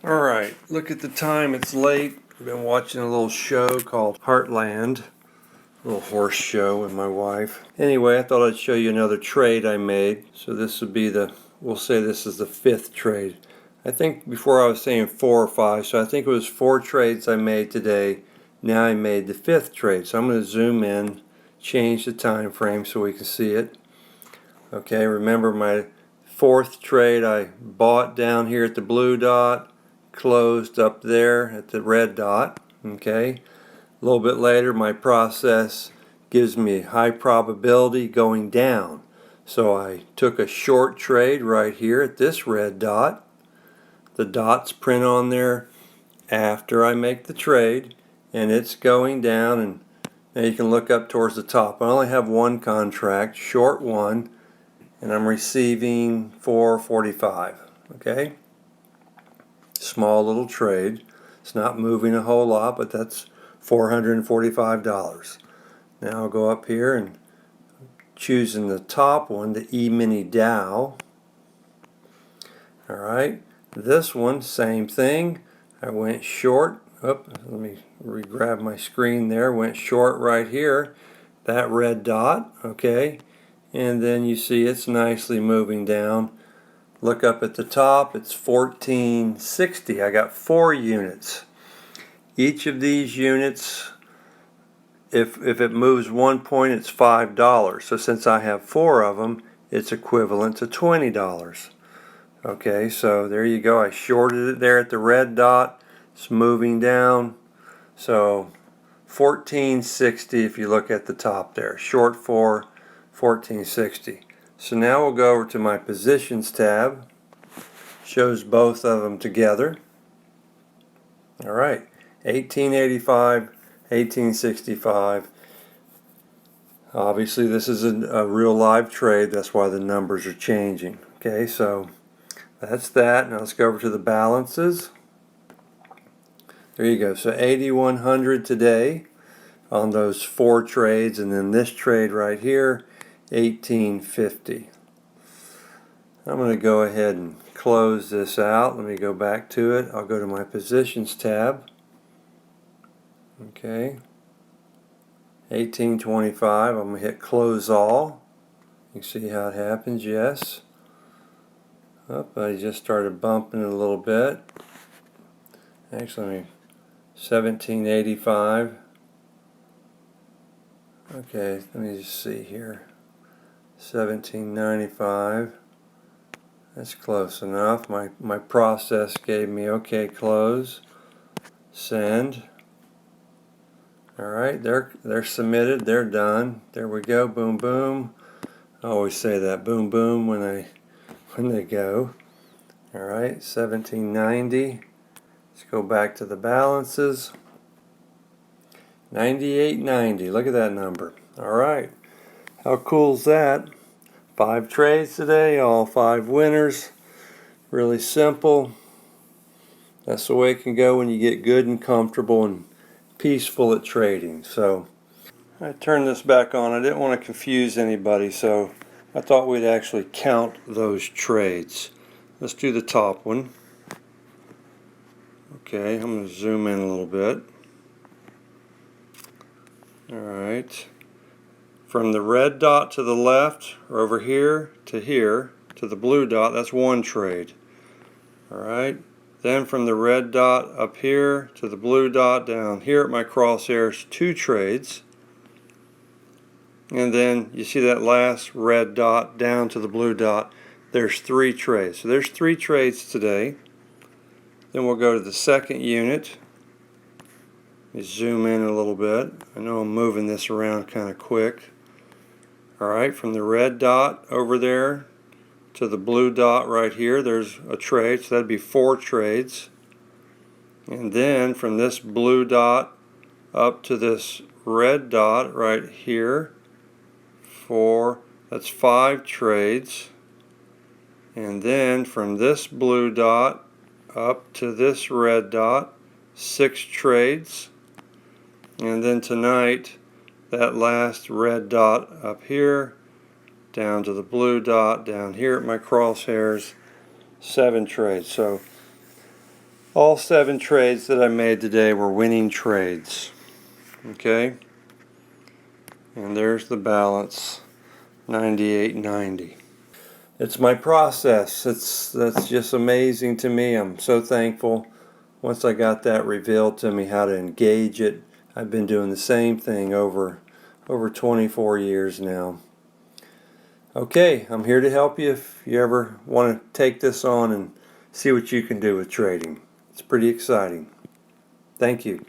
Alright, look at the time, it's late. I've been watching a little show called Heartland, a little horse show with my wife. Anyway, I thought I'd show you another trade I made. So this would be we'll say this is the 5th trade. I think before I was saying 4 or 5, so I think it was 4 trades I made today. Now I made the 5th trade. So I'm going to zoom in, change the time frame so we can see it. Okay, remember my 4th trade I bought down here at the blue dot, closed up there at the red dot. Okay, a little bit later my process gives me high probability going down, so I took a short trade right here at this red dot. The dots print on there after I make the trade, and it's going down, and now you can look up towards the top. I only have one contract, short one, and I'm receiving 445. Okay, small little trade. It's not moving a whole lot, but that's $445. Now I'll go up here and choosing the top one, the E-mini Dow. Alright, this one, same thing. I went short. Let me re-grab my screen there. Went short right here, that red dot. Okay, and then you see it's nicely moving down. Look up at the top, it's 1460. I got 4 units. Each of these units, if it moves 1 point, it's $5. So since I have 4 of them, it's equivalent to $20. Okay, so there you go. I shorted it there at the red dot. It's moving down. So 1460 if you look at the top there. Short for 1460. So now we'll go over to my positions tab. Shows both of them together. Alright, 1885, 1865. Obviously this is a real live trade, that's why the numbers are changing. Okay, so that's that. Now let's go over to the balances. There you go. So 8100 today on those 4 trades, and then this trade right here, 1850. I'm going to go ahead and close this out. Let me go back to it. I'll go to my positions tab. Okay. 1825. I'm going to hit close all. You can see how it happens. Yes. I just started bumping it a little bit. Actually, 1785. Okay, let me just see here. 1795. That's close enough. My process gave me okay, close, send. Alright, they're submitted, they're done. There we go, boom boom. I always say that, boom boom, when they go. Alright, 1790. Let's go back to the balances. 9890, look at that number. Alright, how cool is that? 5 trades today, all 5 winners. Really simple. That's the way it can go when you get good and comfortable and peaceful at trading. So I turned this back on. I didn't want to confuse anybody, so I thought we'd actually count those trades. Let's do the top one. Okay, I'm going to zoom in a little bit. Alright. From the red dot to the left, or over here, to the blue dot, that's 1 trade. Alright. Then from the red dot up here to the blue dot down here at my crosshairs, 2 trades. And then you see that last red dot down to the blue dot, there's 3 trades. So there's 3 trades today. Then we'll go to the second unit. Let me zoom in a little bit. I know I'm moving this around kind of quick. Alright, from the red dot over there to the blue dot right here, there's a trade, so that'd be 4 trades. And then from this blue dot up to this red dot right here, that's 5 trades. And then from this blue dot up to this red dot, 6 trades. And then tonight, that last red dot up here, down to the blue dot down here at my crosshairs, 7 trades. So All 7 trades that I made today were winning trades. Okay? And there's the balance, 98.90. It's my process. That's just amazing to me. I'm so thankful. Once I got that revealed to me, how to engage it, I've been doing the same thing over 24 years now. Okay, I'm here to help you if you ever want to take this on and see what you can do with trading. It's pretty exciting. Thank you.